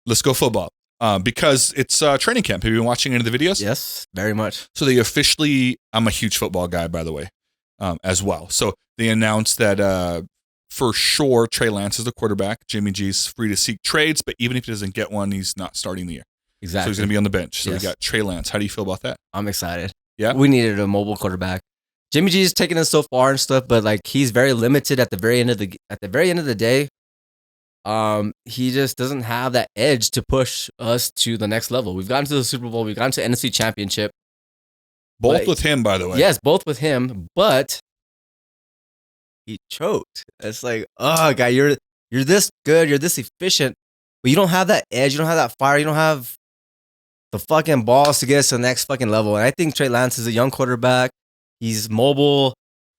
let's go football. Because it's training camp. Have you been watching any of the videos? Yes, very much. So they officially, I'm a huge football guy, by the way, as well. So they announced that for sure Trey Lance is the quarterback. Jimmy G's free to seek trades, but even if he doesn't get one, he's not starting the year. Exactly. So he's going to be on the bench. So we got Trey Lance. How do you feel about that? I'm excited. Yeah. We needed a mobile quarterback. Jimmy G's taken us so far and stuff, but like he's very limited at the very end of the day. He just doesn't have that edge to push us to the next level. We've gotten to the Super Bowl. We've gotten to NFC Championship. Both with him, by the way. Yes, both with him, but he choked. It's like, oh, guy, you're this good. You're this efficient, but you don't have that edge. You don't have that fire. You don't have the fucking balls to get us to the next fucking level. And I think Trey Lance is a young quarterback. He's mobile.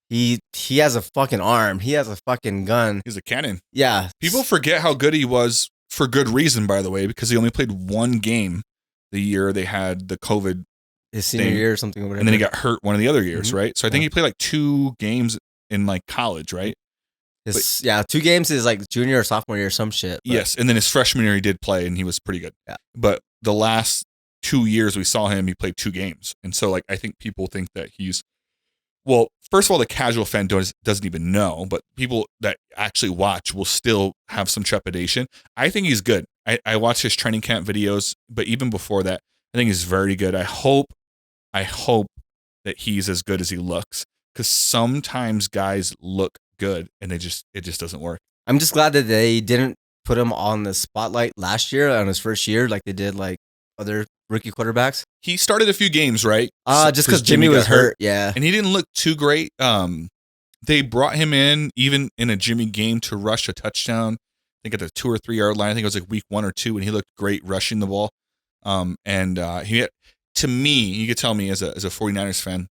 He has a fucking arm. He has a fucking gun. He's a cannon. Yeah. People forget how good he was for good reason, by the way, because he only played one game the year they had the COVID. His senior year or something. Or whatever. And then he got hurt one of the other years, right? So I think he played like 2 games in like college, right? 2 games is like junior or sophomore year or some shit. But. Yes. And then his freshman year he did play and he was pretty good. Yeah. But the last 2 years we saw him, he played 2 games. And so like I think people think that he's, well, first of all, the casual fan doesn't even know, but people that actually watch will still have some trepidation. I think he's good. I watched his training camp videos, but even before that, I think he's very good. I hope that he's as good as he looks, because sometimes guys look good and it just doesn't work. I'm just glad that they didn't put him on the spotlight last year on his first year like they did like other rookie quarterbacks. He started a few games, right? Just because Jimmy was hurt. Yeah. And he didn't look too great. They brought him in, even in a Jimmy game, to rush a touchdown. I think at the 2 or 3 yard line. I think it was like week 1 or 2, and he looked great rushing the ball. He had, to me, you could tell me as a 49ers fan,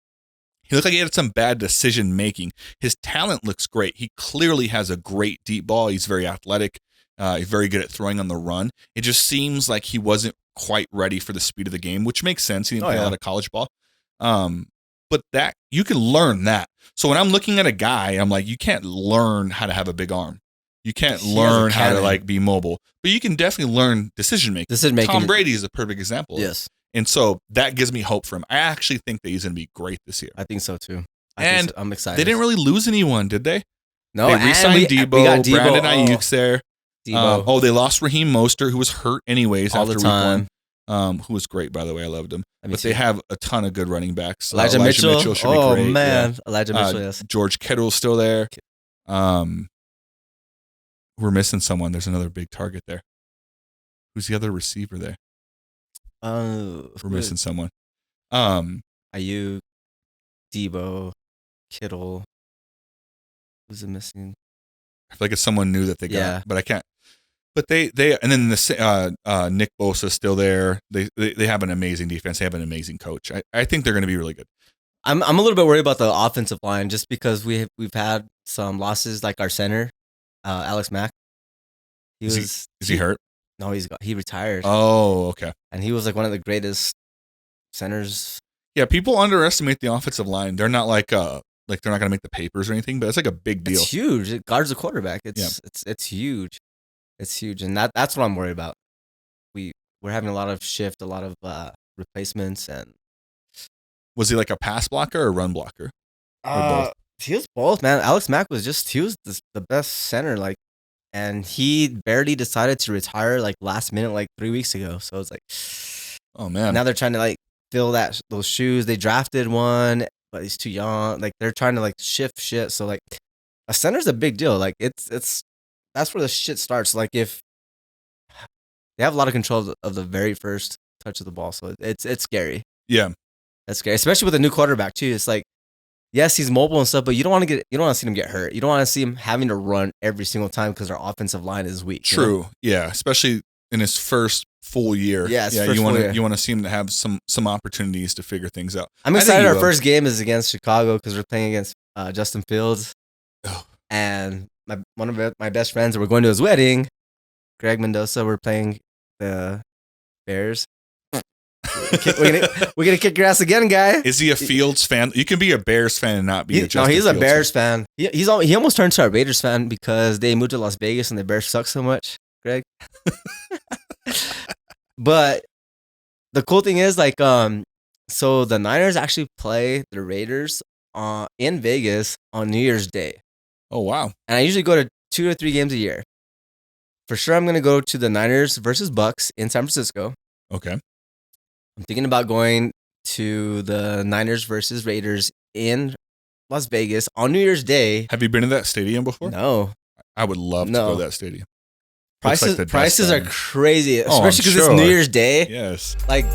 he looked like he had some bad decision making. His talent looks great. He clearly has a great deep ball. He's very athletic. He's very good at throwing on the run. It just seems like he wasn't quite ready for the speed of the game, which makes sense. He didn't play a lot of college ball. But that you can learn that. So when I'm looking at a guy, I'm like, you can't learn how to have a big arm. You can't learn how to like be mobile, but you can definitely learn decision making. Tom Brady is a perfect example. Yes. And so that gives me hope for him. I actually think that he's going to be great this year. I think so too. I'm excited. They didn't really lose anyone, did they? No, they re-signed Debo. Brandon Ayuk's there. They lost Raheem Mostert, who was hurt anyways all after the time. Week 1, who was great, by the way. I loved him. But they have a ton of good running backs. Elijah Mitchell should be great. Oh, man. Yeah. Elijah Mitchell, yes. George Kittle's still there. We're missing someone. There's another big target there. Who's the other receiver there? We're missing someone. Ayuk, Debo, Kittle. Who's it missing? I feel like it's someone new that they got, but I can't. But they and then Nick Bosa's still there. They have an amazing defense. They have an amazing coach. I think they're going to be really good. I'm a little bit worried about the offensive line just because we've had some losses, like our center, Alex Mack. Is he hurt? No, he retired. Oh, okay. And he was like one of the greatest centers. Yeah, people underestimate the offensive line. They're not like they're not going to make the papers or anything, but it's like a big deal. It's huge. It guards the quarterback. It's huge. It's huge, and that's what I'm worried about. We're having a lot of shift, a lot of replacements, and was he like a pass blocker or run blocker? Or both? He was both, man. Alex Mack was the best center, like, and he barely decided to retire like last minute, like 3 weeks ago. So it's like, oh man. Now they're trying to like fill those shoes. They drafted one, but he's too young. Like they're trying to like shift shit. So like a center's a big deal. Like it's that's where the shit starts. Like if they have a lot of control of the very first touch of the ball, so it's scary. Yeah, that's scary, especially with a new quarterback too. It's like, yes, he's mobile and stuff, but you don't want to see him get hurt. You don't want to see him having to run every single time because our offensive line is weak. True. You know? Yeah, especially in his first full year. Yeah, you want to see him to have some opportunities to figure things out. I'm excited. Our first game is against Chicago because we're playing against Justin Fields, and one of my best friends. We're going to his wedding. Greg Mendoza. We're playing the Bears. We're gonna kick your ass again, guy. Is he a Fields fan? You can be a Bears fan and not be a Justin he's Fields a Bears fan. He almost turned to a Raiders fan because they moved to Las Vegas and the Bears suck so much. Greg. But the cool thing is, like, so the Niners actually play the Raiders in Vegas on New Year's Day. Oh, wow. And I usually go to 2 or 3 games a year. For sure, I'm going to go to the Niners versus Bucks in San Francisco. Okay. I'm thinking about going to the Niners versus Raiders in Las Vegas on New Year's Day. Have you been to that stadium before? No. I would love to go to that stadium. Prices are crazy, Oh, especially because it's New Year's Day. Yes. Like,